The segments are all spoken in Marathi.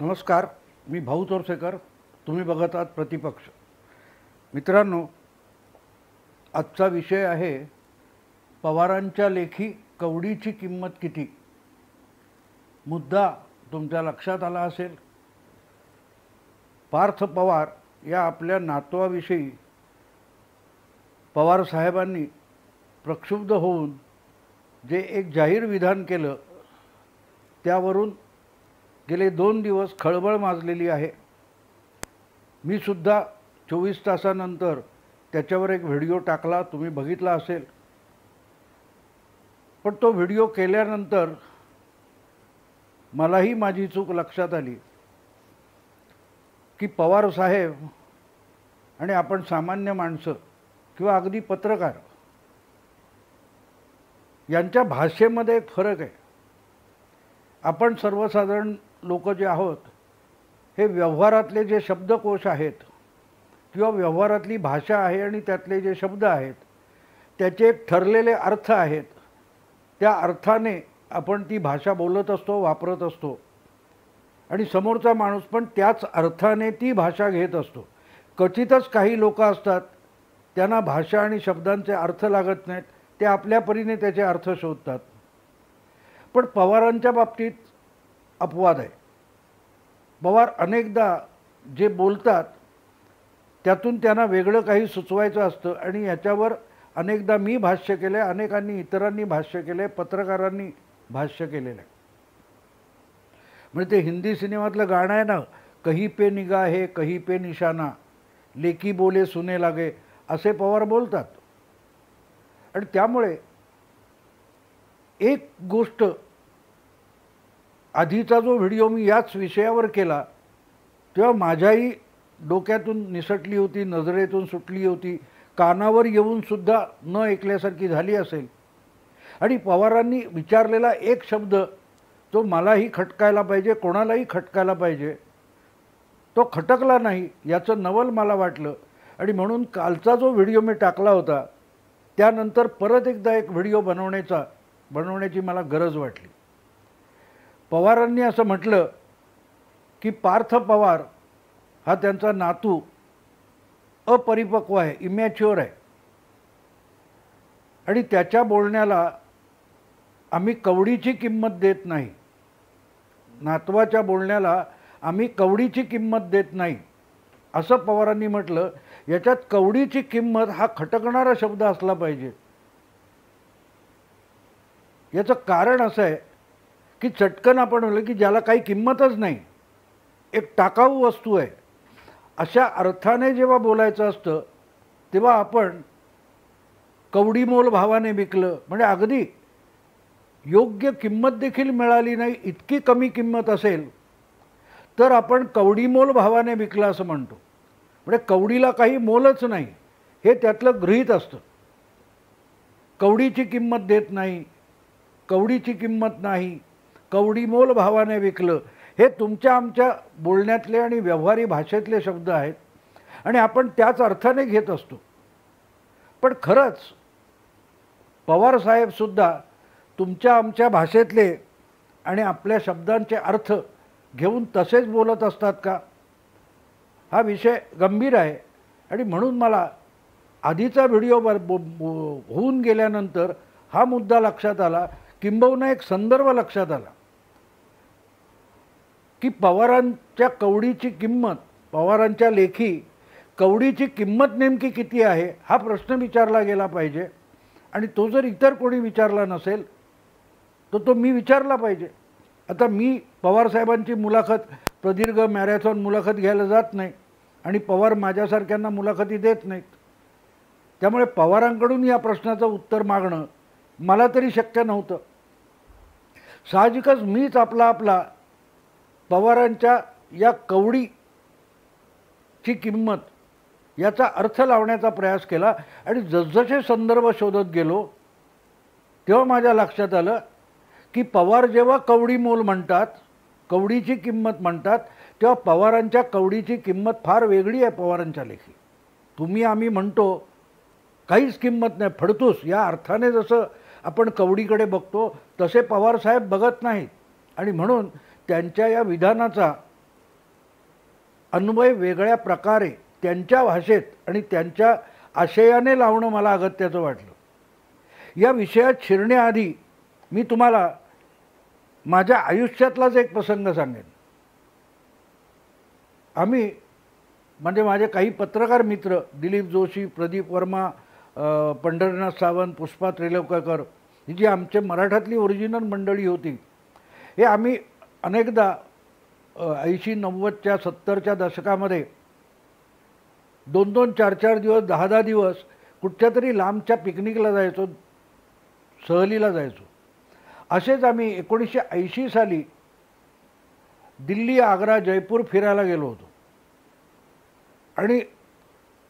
नमस्कार, मी भाऊ तोरसेकर. तुम्ही बघत आहात प्रतिपक्ष. मित्रांनो, आजचा विषय आहे पवारांच्या लेखी कवडीची किंमत किती. मुद्दा तुमच्या लक्षात आला असेल. पार्थ पवार या आपल्या नातवाविषयी पवार साहेबांनी प्रक्षुब्ध होऊन जे एक जाहीर विधान केलं, त्यावरून गेले 2 दिवस खळबळ माजलेली आहे. मी सुद्धा 24 तासानंतर त्याच्यावर एक व्हिडिओ टाकला, तुम्ही बघितला असेल. पण तो व्हिडिओ केल्यानंतर मलाही माझी चूक लक्षात आली की पवार साहेब आणि आपण सामान्य माणसं किंवा अगदी पत्रकार यांच्या भाषेमध्ये एक फरक आहे. आपण सर्वसाधारण लोक जे आहोत, हे व्यवहारातले जे शब्दकोश आहेत किंवा व्यवहारातली भाषा आहे आणि त्यातले जे शब्द आहेत त्याचे एक ठरलेले अर्थ आहेत. त्या अर्थाने आपण ती भाषा बोलत असतो, वापरत असतो आणि समोरचा माणूस पण त्याच अर्थाने ती भाषा घेत असतो. क्वचितच काही लोक असतात त्यांना भाषा आणि शब्दांचे अर्थ लागत नाहीत, ते आपल्या परीने त्याचे अर्थ शोधतात. पण पवारांच्या बाबतीत अपवाद आहे. पवार अनेकदा जे बोलतात त्यातून त्यांना वेगळं काही सुचवायचं असतं आणि याच्यावर अनेकदा मी भाष्य केले, अनेकांनी इतरांनी भाष्य केले, पत्रकारांनी भाष्य केलेलं आहे. म्हणजे ते हिंदी सिनेमातलं गाणं आहे ना, कहीं पे निगाहे कहीं पे निशाना, लेकी बोले सुने लागे, असे पवार बोलतात. आणि त्यामुळे एक गोष्ट, आधीचा जो व्हिडिओ मी याच विषयावर केला तेव्हा माझ्याही डोक्यातून निसटली होती, नजरेतून सुटली होती, कानावर येऊन सुद्धा न ऐकल्यासारखी झाली असेल. आणि पवारांनी विचारलेला एक शब्द तो मलाही खटकायला पाहिजे, कोणालाही खटकायला पाहिजे, तो खटकला नाही याचं नवल मला वाटलं. आणि म्हणून कालचा जो व्हिडिओ मी टाकला होता त्यानंतर परत एकदा एक व्हिडिओ बनवण्याची मला गरज वाटली. पवारांनी असं म्हटलं की पार्थ पवार हा त्यांचा नातू अपरिपक्व आहे, इमॅच्युअर आहे आणि त्याच्या बोलण्याला आम्ही कवडीची किंमत देत नाही. नातवाच्या बोलण्याला आम्ही कवडीची किंमत देत नाही असं पवारांनी म्हटलं. याच्यात कवडीची किंमत हा खटकणारा शब्द असला पाहिजे. याचं कारण असं आहे की चटकन आपण म्हणलं की ज्याला काही किंमतच नाही, एक टाकाऊ वस्तू आहे, अशा अर्थाने जेव्हा बोलायचं असतं तेव्हा आपण कवडीमोल भावाने विकलं म्हणजे अगदी योग्य किंमत देखील मिळाली नाही, इतकी कमी किंमत असेल तर आपण कवडीमोल भावाने विकलं असं म्हणतो. म्हणजे कवडीला काही मोलच नाही हे त्यातलं गृहीत असतं. कवडीची किंमत देत नाही, कवडीची किंमत नाही, कवडीमोल भावाने विकलं, हे तुमच्या आमच्या बोलण्यातले आणि व्यवहारी भाषेतले शब्द आहेत आणि आपण त्याच अर्थाने घेत असतो. पण खरंच पवार साहेबसुद्धा तुमच्या आमच्या भाषेतले आणि आपल्या शब्दांचे अर्थ घेऊन तसेच बोलत असतात का? हा विषय गंभीर आहे. आणि म्हणून मला आधीचा व्हिडिओ होऊन गेल्यानंतर हा मुद्दा लक्षात आला, किंबहुना एक संदर्भ लक्षात आला की पवारांच्या कवडीची किंमत, पवारांच्या लेखी कवडीची किंमत नेमकी किती आहे हा प्रश्न विचारला गेला पाहिजे. आणि तो जर इतर कोणी विचारला नसेल तर तो मी विचारला पाहिजे. आता मी पवार साहेबांची मुलाखत, प्रदीर्घ मॅरेथॉन मुलाखत घ्यायला जात नाही आणि पवार माझ्यासारख्यांना मुलाखती देत नाहीत. त्यामुळे पवारांकडून या प्रश्नाचं उत्तर मागणं मला तरी शक्य नव्हतं. साहजिकच मीच आपला पवारांच्या या कवडीची किंमत याचा अर्थ लावण्याचा प्रयास केला आणि जसजसे संदर्भ शोधत गेलो तेव्हा माझ्या लक्षात आलं की पवार जेव्हा कवडी मोल म्हणतात, कवडीची किंमत म्हणतात, तेव्हा पवारांच्या कवडीची किंमत फार वेगळी आहे. पवारांच्या लेखी तुम्ही आम्ही म्हणतो काहीच किंमत नाही, फडतूस, या अर्थाने जसं आपण कवडीकडे बघतो तसे पवार साहेब बघत नाहीत. आणि म्हणून त्यांच्या या विधानाचा अन्वय वेगळ्या प्रकारे त्यांच्या भाषेत आणि त्यांच्या आशयाने लावणं मला अगत्याचं वाटलं. या विषयात शिरण्याआधी मी तुम्हाला माझ्या आयुष्यातलाच एक प्रसंग सांगेन. आम्ही म्हणजे माझे काही पत्रकार मित्र दिलीप जोशी, प्रदीप वर्मा, पंढरीनाथ सावंत, पुष्पा त्रिलोककर ही जी आमचे मराठातली ओरिजिनल मंडळी होती, हे आम्ही अनेकदा 80-90च्या 70च्या दशकामध्ये 2-2, 4-4 दिवस, 10-10 दिवस कुठच्या तरी लांबच्या पिकनिकला जायचो, सहलीला जायचो. असेच आम्ही 1980 साली दिल्ली, आग्रा, जयपूर फिरायला गेलो होतो. आणि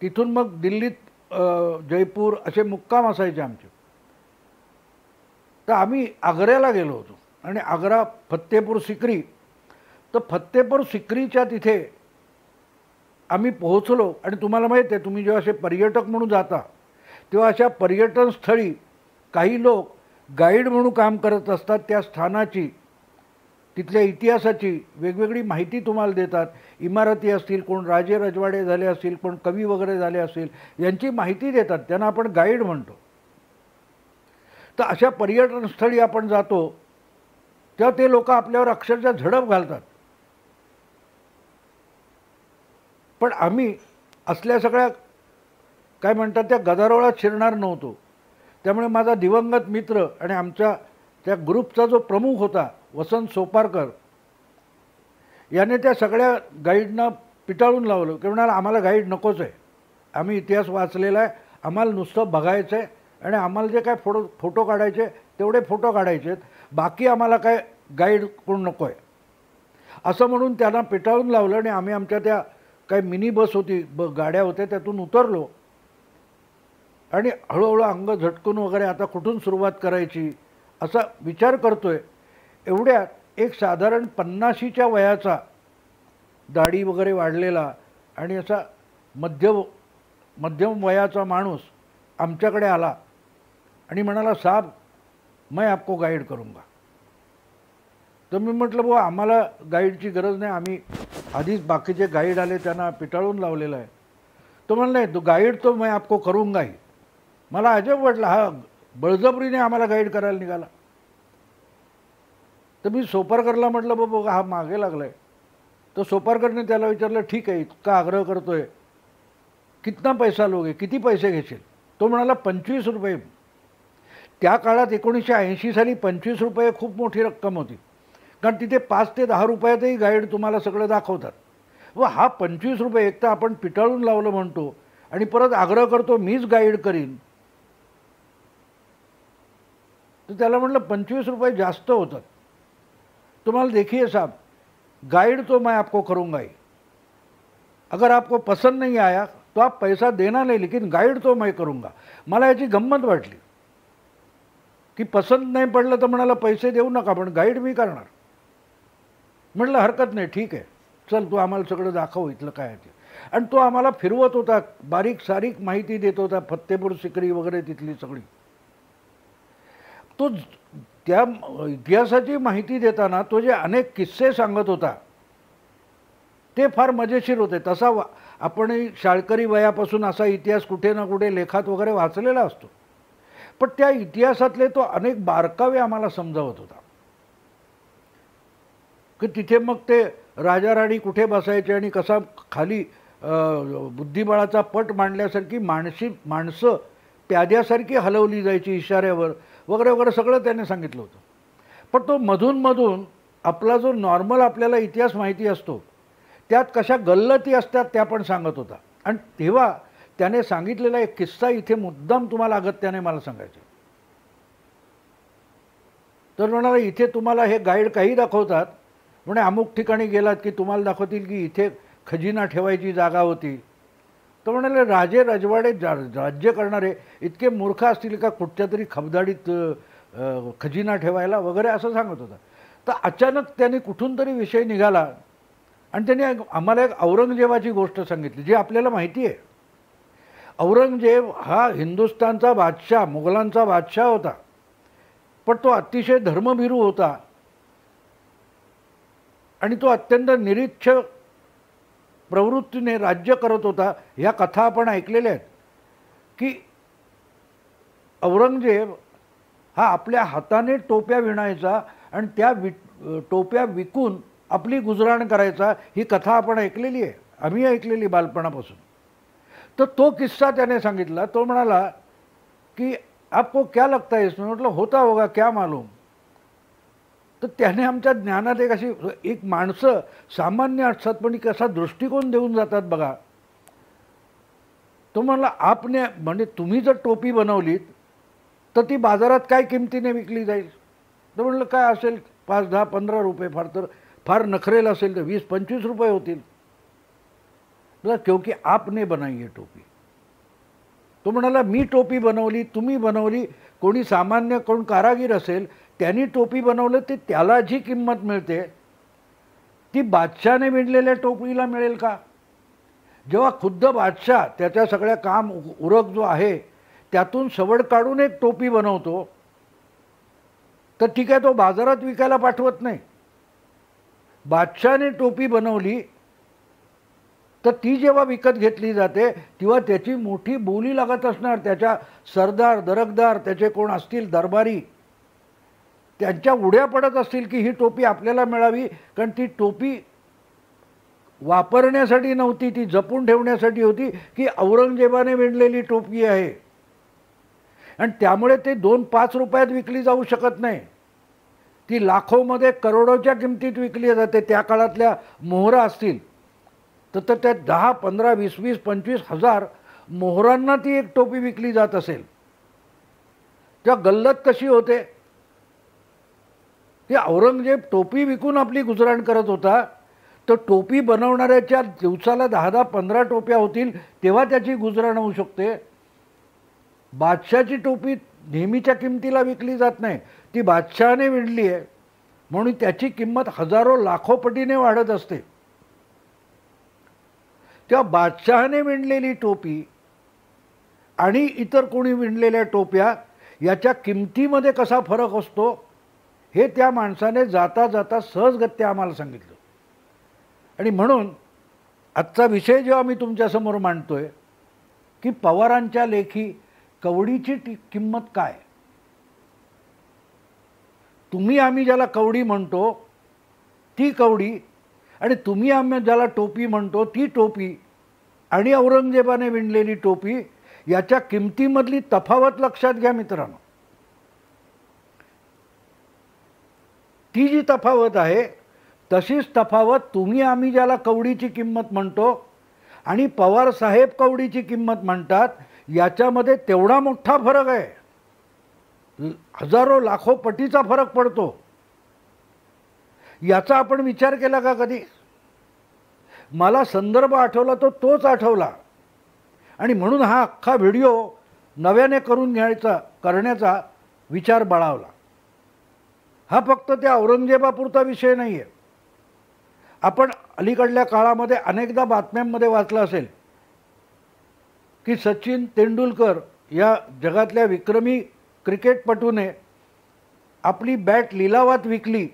तिथून मग दिल्लीत जयपूर असे मुक्काम असायचे आमचे. तर आम्ही आग्र्याला गेलो होतो आणि आग्रा फत्तेपूर सिक्री. तर फत्तेपूर सिक्रीच्या तिथे आम्ही पोहोचलो. आणि तुम्हाला माहीत आहे, तुम्ही जेव्हा असे पर्यटक म्हणून जाता तेव्हा अशा पर्यटन स्थळी काही लोक गाईड म्हणून काम करत असतात. त्या स्थानाची, तिथल्या इतिहासाची वेगवेगळी माहिती तुम्हाला देतात. इमारती असतील, कोण राजे रजवाडे झाले असतील, कोण कवी वगैरे झाले असतील, यांची माहिती देतात. त्यांना आपण गाईड म्हणतो. तर अशा पर्यटन स्थळी आपण जातो तेव्हा ते लोक आपल्यावर अक्षरशः झडप घालतात. पण आम्ही असल्या सगळ्या काय म्हणतात त्या गदारोळात शिरणार नव्हतो. त्यामुळे माझा दिवंगत मित्र आणि आमच्या त्या ग्रुपचा जो प्रमुख होता वसंत सोपारकर, याने त्या सगळ्या गाईडना पिटाळून लावलं की म्हणाला आम्हाला गाईड नकोच आहे, आम्ही इतिहास वाचलेला आहे, आम्हाला नुसतं बघायचं आहे आणि आम्हाला जे काय फोटो काढायचे तेवढे फोटो काढायचे आहेत, बाकी आम्हाला काय गाईड कोण नको आहे असं म्हणून त्यांना पिटाळून लावलं. आणि आम्ही आमच्या त्या काही मिनी बस होती, गाड्या होत्या, त्यातून उतरलो आणि हळूहळू अंग झटकून वगैरे आता कुठून सुरुवात करायची असा विचार करतोय. एवढ्यात एक साधारण 50च्या वयाचा, दाढी वगैरे वाढलेला आणि असा मध्यम वयाचा माणूस आमच्याकडे आला आणि म्हणाला, साहब मैं आपको गाईड करूँगा. तर मी म्हटलं, बुवा आम्हाला गाईडची गरज नाही, आम्ही आधीच बाकीचे गाईड आले त्यांना पिटाळून लावलेलं आहे. तो म्हणला, नाही, तो गाईड तो मैं आपको करूँगा ही. मला अजब वाटलं, हा बळजबरीने आम्हाला गाईड करायला निघाला. तर मी सोपारकरला म्हटलं, बाबा हा मागे लागलाय. तर सोपारकरने त्याला विचारलं, ठीक आहे, इतका आग्रह करतोय, कितना पैसा लोगे, किती पैसे घेशील. तो म्हणाला 25 रुपये. त्या काळात 1980 साली 25 रुपये खूप मोठी रक्कम होती, कारण तिथे 5 ते 10 रुपयातही गाईड तुम्हाला सगळं दाखवतात. व हा 25 रुपये, एक तर आपण पिटाळून लावलं म्हणतो आणि परत आग्रह करतो मीच गाईड करीन. तर त्याला म्हटलं 25 रुपये जास्त होतात. तुम्हाला देखिए साहब, गाइड तो मैं आपको करूँगा ही, अगर आपको पसंद नहीं आया तो आप पैसा देना नहीं, लेकिन गाइड तो मैं करूँगा. मला याची गंमत वाटली की पसंत नाही पडलं तर म्हणाला पैसे देऊ नका, पण गाईड मी करणार. म्हटलं हरकत नाही, ठीक आहे, चल तू आम्हाला सगळं दाखव इथलं काय आहे ते. आणि तो आम्हाला फिरवत होता, बारीक सारीक माहिती देत होता, फत्तेपूर सिक्री वगैरे तिथली सगळी. तो त्या इतिहासाची माहिती देताना तो जे अनेक किस्से सांगत होता ते फार मजेशीर होते. तसा आपणही शाळकरी वयापासून असा इतिहास कुठे ना कुठे लेखात वगैरे वाचलेला असतो, पण त्या इतिहासातले तो अनेक बारकावे आम्हाला समजावत होता की तिथे मग ते राजा राणी कुठे बसायचे आणि कसा खाली बुद्धिबळाचा पट मांडल्यासारखी माणसं प्याद्यासारखी हलवली जायची इशाऱ्यावर वगैरे वगैरे सगळं त्याने सांगितलं होतं. पण तो मधून आपला जो नॉर्मल आपल्याला इतिहास माहिती असतो त्यात कशा गल्लती असतात त्या पण सांगत होता. आणि तेव्हा त्याने सांगितलेला एक किस्सा इथे मुद्दाम तुम्हाला अगत्याने मला सांगायचं. तर म्हणाला, इथे तुम्हाला हे गाईड काही दाखवतात, म्हणे अमुक ठिकाणी गेलात की तुम्हाला दाखवतील की इथे खजिना ठेवायची जागा होती. तर म्हणाले, राजे रजवाडे राज्य करणारे इतके मूर्ख असतील का कुठच्या तरी खबदाडीत खजिना ठेवायला वगैरे असं सांगत होता. तर अचानक त्याने कुठून तरी विषय निघाला आणि त्याने आम्हाला एक औरंगजेबाची गोष्ट सांगितली जी आपल्याला माहिती आहे. औरंगजेब हा हिंदुस्थानचा बादशाह, मुघलांचा बादशाह होता, पण तो अतिशय धर्मभीरू होता आणि तो अत्यंत निरीच्छ प्रवृत्तीने राज्य करत होता. ह्या कथा आपण ऐकलेल्या आहेत की औरंगजेब हा आपल्या हाताने टोप्या विणायचा आणि त्या टोप्या विकून आपली गुजराण करायचा. ही कथा आपण ऐकलेली आहे, आम्ही ऐकलेली बालपणापासून. तर तो किस्सा त्याने सांगितला. तो म्हणाला की आपको क्या लगता है इसमें? म्हटलं होता होगा क्या मालूम. तर त्याने आमच्या ज्ञानात एक अशी एक माणसं सामान्य असतात पण कसा दृष्टिकोन देऊन जातात बघा. तो म्हणला आपने म्हणजे तुम्ही जर टोपी बनवलीत तर ती बाजारात काय किमतीने विकली जाईल? तर म्हणलं काय असेल 5, 10, 15 रुपये, फार तर फार नखरेल असेल तर 20-25 रुपये होतील. क्योंकि आपने बनाई है टोपी. तो म्हणाला मी टोपी बनवली, तुम्ही बनवली, कोणी सामान्य कोण कारागीर असेल त्यांनी टोपी बनवलं ते त्याला जी किंमत मिळते ती बादशाहने विणलेल्या टोपीला मिळेल का? जेव्हा खुद्द बादशाह त्याच्या सगळ्या काम उरक जो आहे त्यातून सवड काढून एक टोपी बनवतो तर ठीक आहे, तो बाजारात विकायला पाठवत नाही. बादशाहने टोपी बनवली तर ती जेव्हा विकत घेतली जाते तेव्हा त्याची मोठी बोली लागत असणार. त्याच्या सरदार दरकदार त्याचे कोण असतील दरबारी त्यांच्या उड्या पडत असतील की ही टोपी आपल्याला मिळावी, कारण ती टोपी वापरण्यासाठी नव्हती, ती जपून ठेवण्यासाठी होती की औरंगजेबाने विणलेली टोपी आहे. आणि त्यामुळे ते 2-5 रुपयात विकली जाऊ शकत नाही. ती लाखोमध्ये करोडोच्या किमतीत विकली जाते. त्या काळातल्या मोहरा असतील तर त्या 10, 15, 20, 25 हजार मोहरांना ती एक टोपी विकली जात असेल. त्या गल्लत कशी होते की औरंगजेब टोपी विकून आपली गुजराण करत होता. तर टोपी बनवणाऱ्याच्या दिवसाला 10-10, 15 टोप्या होतील तेव्हा त्याची गुजराण होऊ शकते. बादशाहची टोपी नेहमीच्या किमतीला विकली जात नाही, ती बादशहाने विणली आहे म्हणून त्याची किंमत हजारो लाखो पटीने वाढत असते. तेव्हा बादशहाने विणलेली टोपी आणि इतर कोणी विणलेल्या टोप्या याच्या किमतीमध्ये कसा फरक असतो हे त्या माणसाने जाता जाता सहजगत्या आम्हाला सांगितलं. आणि म्हणून आजचा विषय जेव्हा मी तुमच्यासमोर मांडतोय की पवारांच्या लेखी कवडीची किंमत काय. तुम्ही आम्ही ज्याला कवडी म्हणतो ती कवडी आणि तुम्ही आम्ही ज्याला टोपी म्हणतो ती टोपी आणि औरंगजेबाने विणलेली टोपी याच्या किमतीमधली तफावत लक्षात घ्या मित्रांनो. ती जी तफावत आहे तशीच तफावत तुम्ही आम्ही ज्याला कवडीची किंमत म्हणतो आणि पवार साहेब कवडीची किंमत म्हणतात याच्यामध्ये तेवढा मोठा फरक आहे. हजारो लाखो पटीचा फरक पडतो. याचा आपण विचार केला का कधी? मला संदर्भ आठवला तो तोच आठवला आणि म्हणून हा अख्खा व्हिडिओ नव्याने करण्याचा विचार बाळगला. हा फक्त त्या औरंगजेबापुरता विषय नाही आहे. आपण अलीकडल्या काळामध्ये अनेकदा बातम्यांमध्ये वाचलं असेल की सचिन तेंडुलकर या जगातल्या विक्रमी क्रिकेटपटूने आपली बॅट लिलावात विकली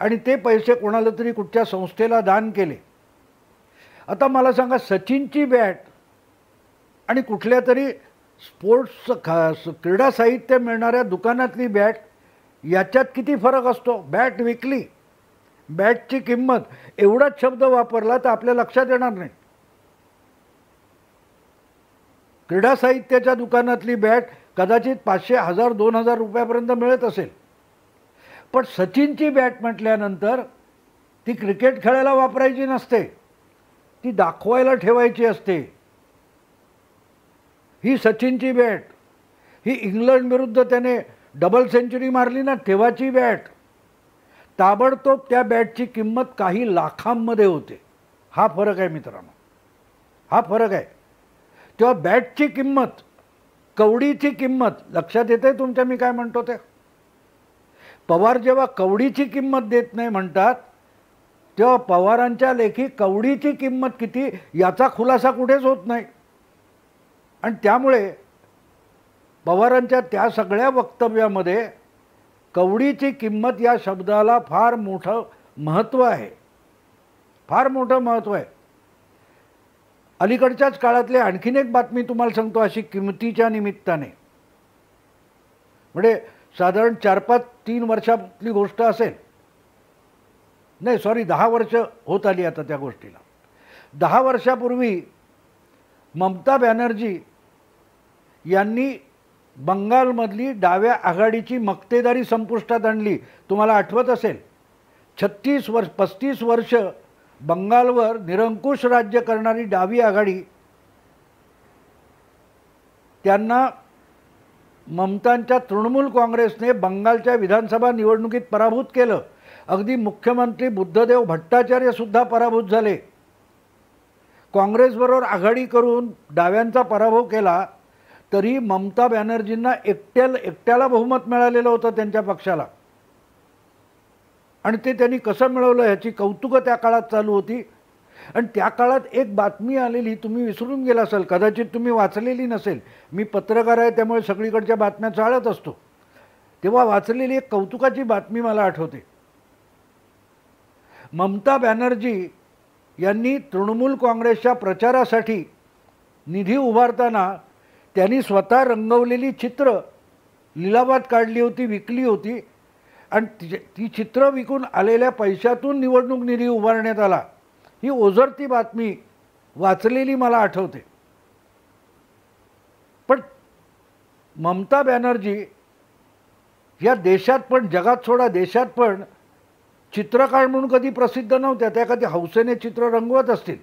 आणि ते पैसे कोणाला तरी कुठच्या संस्थेला दान केले. आता मला सांगा, सचिनची बॅट आणि कुठल्या तरी स्पोर्ट्स क्रीडा साहित्य मिळणाऱ्या दुकानातली बॅट याच्यात किती फरक असतो? बॅट विकली, बॅटची किंमत, एवढाच शब्द वापरला तर आपल्या लक्षात येणार नाही. क्रीडा साहित्याच्या दुकानातली बॅट कदाचित 500, 1000, 2000 रुपयापर्यंत मिळत असेल. पण सचिनची बॅट म्हटल्यानंतर ती क्रिकेट खेळायला वापरायची नसते, ती दाखवायला ठेवायची असते. ही सचिनची बॅट, ही इंग्लंड विरुद्ध त्याने डबल सेंचुरी मारली ना तेव्हाची बॅट. ताबडतोब त्या बॅटची किंमत काही लाखांमध्ये होते. हा फरक आहे मित्रांनो, हा फरक आहे. तेव्हा बॅटची किंमत, कवडीची किंमत लक्षात येते तुमच्या मी काय म्हणतो ते? पवार जेव्हा कवडीची किंमत देत नाही म्हणतात तेव्हा पवारांच्या लेखी कवडीची किंमत किती याचा खुलासा कुठेच होत नाही. आणि त्यामुळे पवारांच्या त्या सगळ्या वक्तव्यामध्ये कवडीची किंमत या शब्दाला फार मोठं महत्त्व आहे. फार मोठं महत्त्व आहे. अलीकडच्याच काळातली आणखीन एक बातमी तुम्हाला सांगतो अशी किमतीच्या निमित्ताने. म्हणजे साधारण 4-5-3 वर्षातली गोष्ट असेल, नाही सॉरी 10 वर्ष होत आली आता त्या गोष्टीला. 10 वर्षापूर्वी ममता बॅनर्जी यांनी बंगालमधली डाव्या आघाडीची मक्तेदारी संपुष्टात आणली. तुम्हाला आठवत असेल 35 वर्ष बंगालवर निरंकुश राज्य करणारी डावी आघाडी, त्यांना ममतांच्या तृणमूल काँग्रेसने बंगालच्या विधानसभा निवडणुकीत पराभूत केलं. अगदी मुख्यमंत्री बुद्धदेव भट्टाचार्य सुद्धा पराभूत झाले. काँग्रेसबरोबर आघाडी करून डाव्यांचा पराभव केला तरी ममता बॅनर्जींना एकट्याला बहुमत मिळालेलं होतं त्यांच्या पक्षाला. आणि ते त्यांनी कसं मिळवलं ह्याची कौतुकं त्या काळात चालू होती. आणि त्या काळात एक बातमी आलेली, तुम्ही विसरून गेला असाल, कदाचित तुम्ही वाचलेली नसेल. मी पत्रकार आहे त्यामुळे सगळीकडच्या बातम्या चाळत असतो. तेव्हा वाचलेली एक कौतुकाची बातमी मला आठवते. ममता बॅनर्जी यांनी तृणमूल काँग्रेसच्या प्रचारासाठी निधी उभारताना त्यांनी स्वतः रंगवलेली चित्र लिलावात काढली होती, विकली होती. आणि ती चित्र विकून आलेल्या पैशातून निवडणूक निधी उभारण्यात आला. ही ओझरती बातमी वाचलेली मला आठवते. पण ममता बॅनर्जी या देशात पण, जगात सोडा देशात पण, चित्रकार म्हणून कधी प्रसिद्ध नव्हत्या. त्या कधी हौसेने चित्र रंगवत असतील.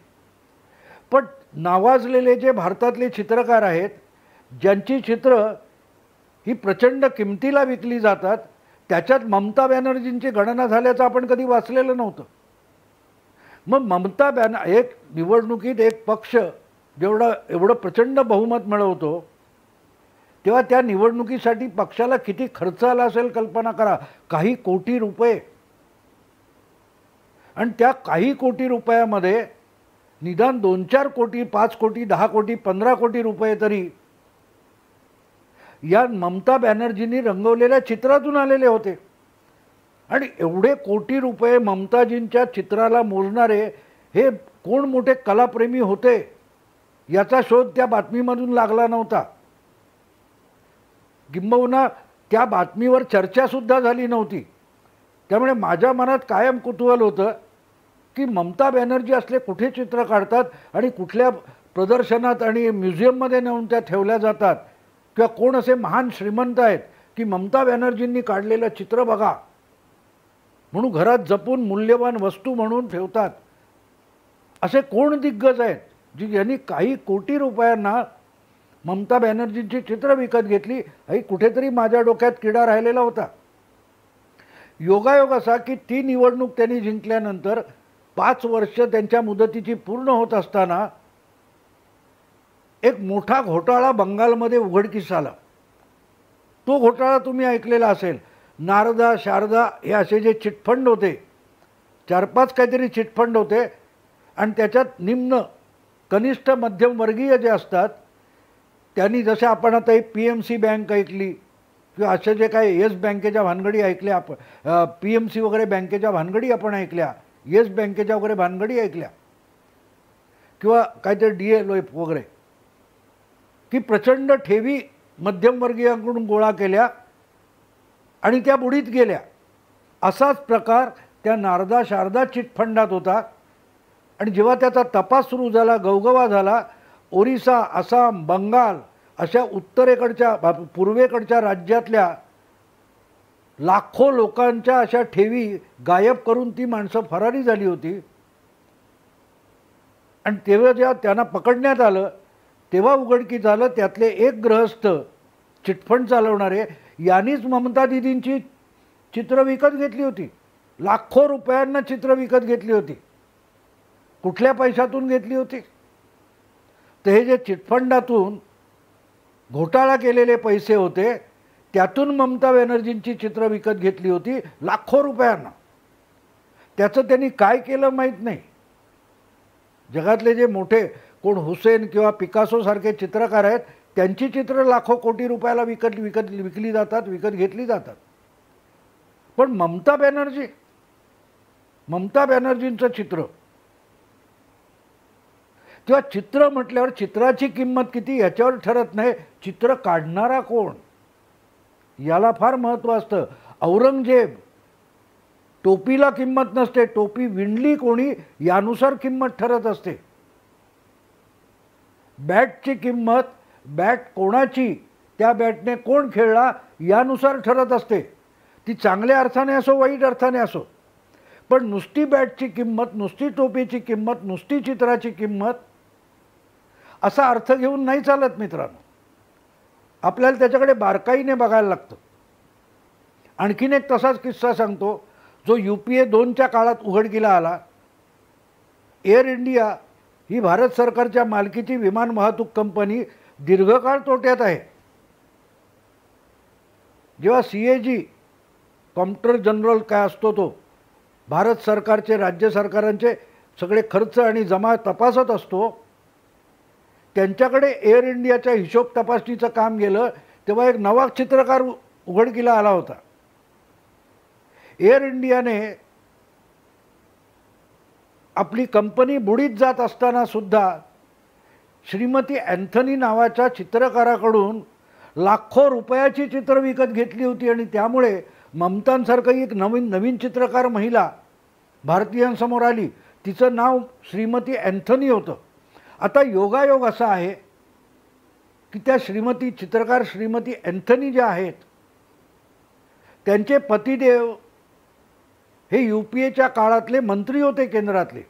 पण नावाजलेले जे भारतातले चित्रकार आहेत, ज्यांची चित्र ही प्रचंड किमतीला विकली जातात, त्याच्यात ममता बॅनर्जींची गणना झाल्याचं आपण कधी वाचलेलं नव्हतं. मग ममता एक निवडणुकीत एक पक्ष एवढं प्रचंड बहुमत मिळवतो, तेव्हा त्या निवडणुकीसाठी पक्षाला किती खर्च आला असेल कल्पना करा. काही कोटी रुपये. आणि त्या काही कोटी रुपयामध्ये निदान 2-4 कोटी, 5 कोटी, 10 कोटी, 15 कोटी रुपये तरी या ममता बॅनर्जींनी रंगवलेल्या चित्रातून आलेले होते. आणि एवढे कोटी रुपये ममताजींच्या चित्राला मोजणारे हे कोण मोठे कलाप्रेमी होते याचा शोध त्या बातमीमधून लागला नव्हता. किंबहुना त्या बातमीवर चर्चासुद्धा झाली नव्हती. त्यामुळे माझ्या मनात कायम कुतूहल होतं की ममता बॅनर्जी असले कुठे चित्र काढतात आणि कुठल्या प्रदर्शनात आणि म्युझियममध्ये नेऊन त्या ठेवल्या जातात, किंवा कोण असे महान श्रीमंत आहेत की ममता बॅनर्जींनी काढलेलं चित्र बघा म्हणून घरात जपून मूल्यवान वस्तू म्हणून ठेवतात. असे कोण दिग्गज आहेत जी यांनी काही कोटी रुपयांना ममता बॅनर्जींची चित्र विकत घेतली. ही कुठेतरी माझ्या डोक्यात किडा राहिलेला होता. योगायोग असा की ती निवडणूक त्यांनी जिंकल्यानंतर 5 वर्ष त्यांच्या मुदतीची पूर्ण होत असताना एक मोठा घोटाळा बंगालमध्ये उघडकीस आला. तो घोटाळा तुम्ही ऐकलेला असेल. नारदा, शारदा हे असे जे चिटफंड होते, 4-5 काहीतरी चिटफंड होते. आणि त्याच्यात निम्न, कनिष्ठ, मध्यमवर्गीय जे असतात त्यांनी, जसे आपण आता एक PMC बँक ऐकली किंवा असे जे काही येस बँकेच्या भानगडी ऐकल्या, आपण PMC वगैरे बँकेच्या भानगडी आपण ऐकल्या, येस बँकेच्या वगैरे भानगडी ऐकल्या, किंवा काहीतरी DLF वगैरे, की प्रचंड ठेवी मध्यमवर्गीयांकडून गोळा केल्या आणि त्या बुडीत गेल्या. असाच प्रकार त्या नारदा शारदा चिटफंडात होता. आणि जेव्हा त्याचा तपास सुरू झाला, गवगवा झाला, ओरिसा, आसाम, बंगाल अशा उत्तरेकडच्या, पूर्वेकडच्या राज्यातल्या लाखो लोकांच्या अशा ठेवी गायब करून ती माणसं फरारी झाली होती. आणि तेव्हा जेव्हा त्यांना पकडण्यात आलं तेव्हा उघडकीस झालं त्यातले एक गृहस्थ, चिटफंड चालवणारे, यांनीच ममता दीदींची चित्र विकत घेतली होती. लाखो रुपयांना चित्र विकत घेतली होती. कुठल्या पैशातून घेतली होती? तर हे जे चिटफंडातून घोटाळा केलेले पैसे होते त्यातून ममता बॅनर्जींची चित्र विकत घेतली होती लाखो रुपयांना. त्याचं त्यांनी काय केलं माहीत नाही. जगातले जे मोठे कोण हुसेन किंवा पिकासो सारखे चित्रकार आहेत त्यांची चित्र लाखो कोटी रुपयाला विकली जातात, विकत घेतली जातात. पण ममता बॅनर्जींचं चित्र किंवा चित्र म्हटल्यावर चित्राची किंमत किती याच्यावर ठरत नाही, चित्र काढणारा कोण याला फार महत्त्व असतं. औरंगजेब टोपीला किंमत नसते, टोपी विणली कोणी यानुसार किंमत ठरत असते. बॅटची किंमत, बॅट कोणाची, त्या बॅटने कोण खेळला यानुसार ठरत असते. ती चांगल्या अर्थाने असो वाईट अर्थाने असो. पण नुसती बॅटची किंमत, नुसती टोपीची किंमत, नुसती चित्राची किंमत असा अर्थ घेऊन नाही चालत मित्रांनो. आपल्याला त्याच्याकडे बारकाईने बघायला लागतं. आणखीन एक तसाच किस्सा सांगतो जो UPA 2च्या काळात उघडकीला आला. एअर इंडिया ही भारत सरकारच्या मालकीची विमान वाहतूक कंपनी दीर्घकाळ तोट्यात आहे. जेव्हा CAG कॉम्प्ट्रोलर जनरल काय असतो तो भारत सरकारचे, राज्य सरकारांचे सगळे खर्च आणि जमा तपासत असतो, त्यांच्याकडे एअर इंडियाच्या हिशोब तपासणीचं काम गेलं तेव्हा एक नवा चित्रकार उघडकीला आला होता. एअर इंडियाने आपली कंपनी बुडीत जात असताना सुद्धा श्रीमती अँथनी नावाच्या चित्रकाराकडून लाखो रुपयाची चित्र विकत घेतली होती. आणि त्यामुळे ममतांसारखी एक नवीन चित्रकार महिला भारतीयांसमोर आली. तिचं नाव श्रीमती अँथनी होतं. आता योगायोग असा आहे की त्या चित्रकार श्रीमती अँथनी ज्या आहेत त्यांचे पतिदेव हे UPAच्या काळातले मंत्री होते, केंद्रातले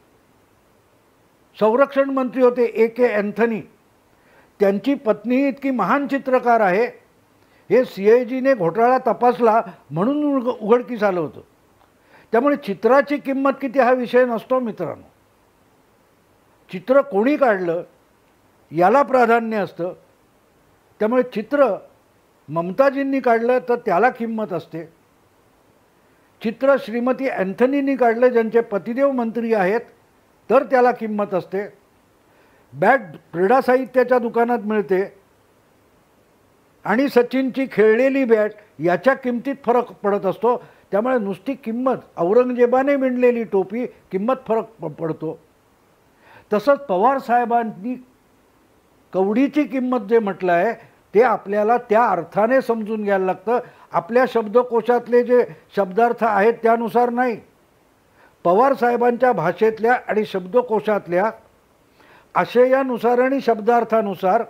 संरक्षण मंत्री होते AK अँथनी. त्यांची पत्नी इतकी महान चित्रकार आहे हे CAGने घोटाळा तपासला म्हणून उघडकीस आलं होतं. त्यामुळे चित्राची किंमत किती हा विषय नसतो मित्रांनो. चित्र कोणी काढलं याला प्राधान्य असतं. त्यामुळे चित्र ममताजींनी काढलं तर त्याला किंमत असते. चित्र श्रीमती अँथनींनी काढलं ज्यांचे पतिदेव मंत्री आहेत तर त्याला किंमत असते. बॅट क्रीडा साहित्याच्या दुकानात मिळते आणि सचिनची खेळलेली बॅट याच्या किमतीत फरक पडत असतो. त्यामुळे नुसती किंमत, औरंगजेबाने विणलेली टोपी किंमत फरक पडतो. तसंच पवार साहेबांनी कवडीची किंमत जे म्हटलं आहे ते आपल्याला त्या अर्थाने समजून घ्यायला लागतं. आपल्या शब्दकोशातले जे शब्दार्थ आहेत त्यानुसार नाही. पवार साहेबांच्या भाषेतल्या आणि शब्दकोशातल्या आशयानुसार आणि शब्दार्थानुसार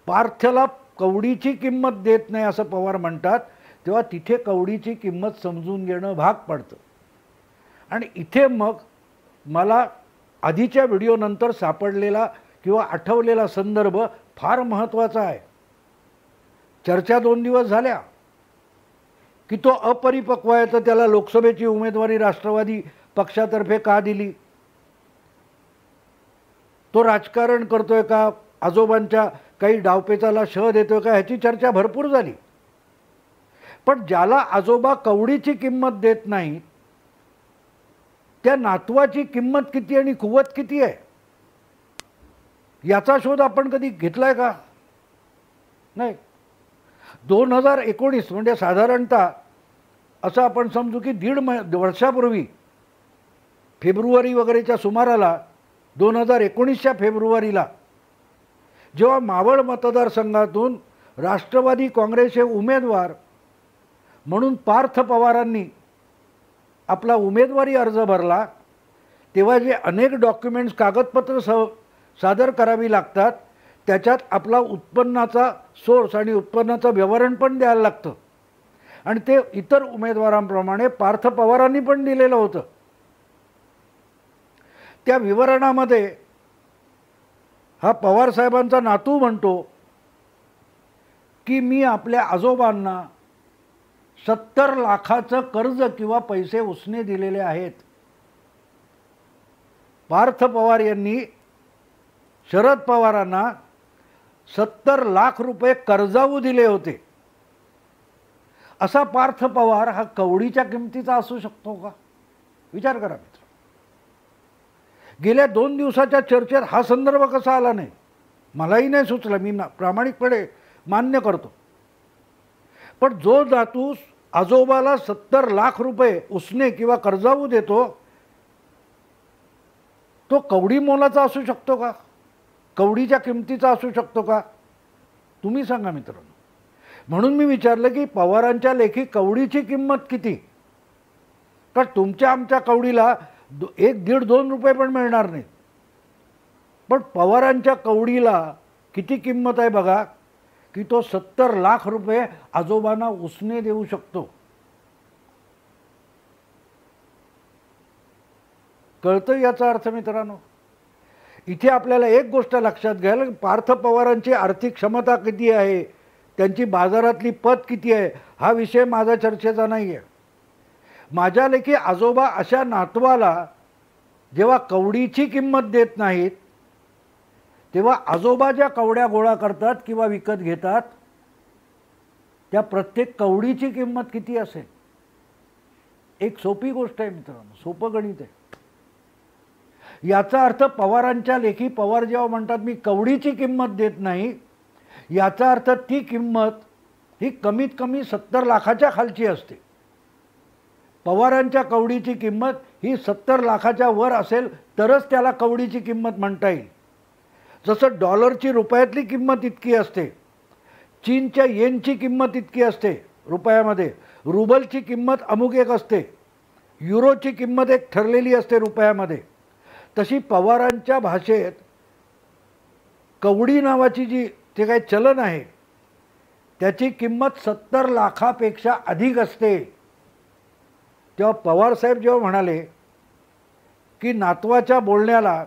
पार्थला कवडीची किंमत देत नाही असं पवार म्हणतात. तेव्हा तिथे कवडीची किंमत समजून घेणं भाग पडतं. आणि इथे मग मला आधीच्या व्हिडिओनंतर सापडलेला किंवा आठवलेला संदर्भ फार महत्त्वाचा आहे. चर्चा 2 दिवस झाल्या की तो अपरिपक्व आहे तर त्याला लोकसभेची उमेदवारी राष्ट्रवादी पक्षातर्फे का दिली, तो राजकारण करतोय का, आजोबांच्या काही डावपेचाला शह देतोय का, ह्याची चर्चा भरपूर झाली. पण ज्याला आजोबा कवडीची किंमत देत नाही त्या नातवाची किंमत किती आणि कुवत किती आहे याचा शोध आपण कधी घेतलाय का? नाही. 2019 म्हणजे साधारणतः असं आपण समजू की 1.5 वर्षापूर्वी फेब्रुवारी वगैरेच्या सुमाराला 2019च्या फेब्रुवारीला जेव्हा मावळ मतदारसंघातून राष्ट्रवादी काँग्रेसचे उमेदवार म्हणून पार्थ पवारांनी आपला उमेदवारी अर्ज भरला तेव्हा जे अनेक डॉक्युमेंट्स कागदपत्र सादर करावी लागतात त्याच्यात आपला उत्पन्नाचा सोर्स आणि उत्पन्नाचं विवरण पण द्यायला लागतं. आणि ते इतर उमेदवारांप्रमाणे पार्थ पवारांनी पण दिलेलं होतं. त्या विवरणामध्ये हा पवार साहेबांचा नातू म्हणतो की मी आपल्या आजोबांना 70 लाखाचं कर्ज किंवा पैसे उसने दिलेले आहेत. पार्थ पवार यांनी शरद पवारांना 70 लाख रुपये कर्जाऊ दिले होते. असा पार्थ पवार हा कवडीच्या किमतीचा असू शकतो का? विचार करा मित्र. गेल्या 2 दिवसाच्या चर्चेत हा संदर्भ कसा आला नाही मलाही नाही सुचला. मी प्रामाणिकपणे मान्य करतो. पण जो नातू आजोबाला 70 लाख रुपये उसने किंवा कर्जाऊ देतो तो कवडी मोलाचा असू शकतो का? कवडीच्या किमतीचा असू शकतो का? तुम्ही सांगा मित्रांनो. म्हणून मी विचारलं की पवारांच्या लेखी कवडीची किंमत किती? तर तुमच्या आमच्या कवडीला 1-1.5-2 रुपये पण मिळणार नाहीत. पण पवारांच्या कवडीला किती किंमत आहे बघा, की तो 70 लाख रुपये आजोबांना उसने देऊ शकतो. कळतं याचा अर्थ मित्रांनो? इथे आपल्याला एक गोष्ट लक्षात घ्यायला, पार्थ पवारांची आर्थिक क्षमता किती आहे, त्यांची बाजारातली पत किती आहे, हा विषय माझा चर्चेचा नाही आहे. माझ्या लेखी आजोबा अशा नातवाला जेव्हा कवडीची किंमत देत नाहीत, तेव्हा आजोबा ज्या कवड्या गोळा करतात किंवा विकत घेतात, त्या प्रत्येक कवडीची किंमत किती असेल? एक सोपी गोष्ट आहे मित्रांनो, सोपं गणित आहे. याचा अर्थ पवारांच्या लेखी पवार जेव्हा म्हणतात मी कवडीची किंमत देत नाही, याचा अर्थ ती किंमत ही कमीत कमी 70 लाखाच्या खालची असते. पवारांच्या कवडीची किंमत ही 70 लाखाच्या वर असेल तरच त्याला कवडीची किंमत म्हणता येईल. जसं डॉलरची रुपयातली किंमत इतकी असते, चीनच्या येनची किंमत इतकी असते रुपयामध्ये, रुबलची किंमत अमुक एक असते, युरोची किंमत एक ठरलेली असते रुपयामध्ये, तशी पवारांच्या भाषेत कवडी नावाची जी ते काही चलन आहे त्याची किंमत 70 लाखापेक्षा अधिक असते. तेव्हा पवारसाहेब जेव्हा म्हणाले की नातवाच्या बोलण्याला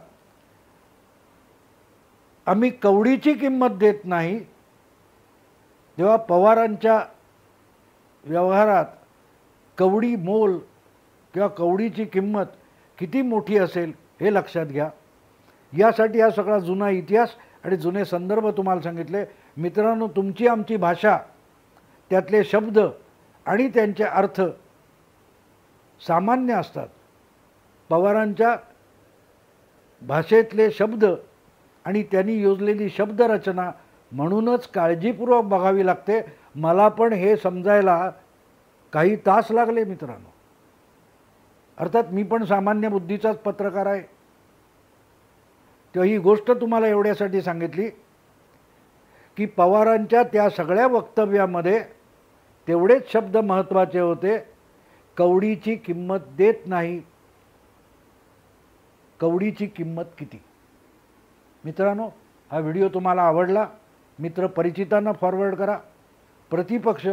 आम्ही कवडीची किंमत देत नाही, तेव्हा पवारांच्या व्यवहारात कवडी मोल किंवा कवडीची किंमत किती मोठी असेल हे लक्षात घ्या. यासाठी हा सगळा जुना इतिहास आणि जुने संदर्भ तुम्हाला सांगितले. मित्रांनो, तुमची आमची भाषा, त्यातले शब्द आणि त्यांचे अर्थ सामान्य असतात. पवारांच्या भाषेतले शब्द आणि त्यांनी योजलेली शब्दरचना म्हणूनच काळजीपूर्वक बघावी लागते. मला पण हे समजायला काही तास लागले मित्रांनो. अर्थात मी पण सामान्य बुद्धीचाच पत्रकार आहे. तेव्हा ही गोष्ट तुम्हाला एवढ्यासाठी सांगितली की पवारांच्या त्या सगळ्या वक्तव्यामध्ये तेवढेच शब्द महत्त्वाचे होते. कवडीची किंमत देत नाही, कवडीची किंमत किती. मित्रांनो, हा व्हिडिओ तुम्हाला आवडला, मित्र परिचितांना फॉरवर्ड करा. प्रतिपक्ष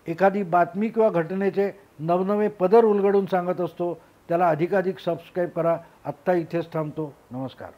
एखादी बातमी किंवा घटनेचे नवनवे पदर उलगडून सांगत असतो, त्याला अधिकाधिक सबस्क्राईब करा. आत्ता इथेच थांबतो. नमस्कार.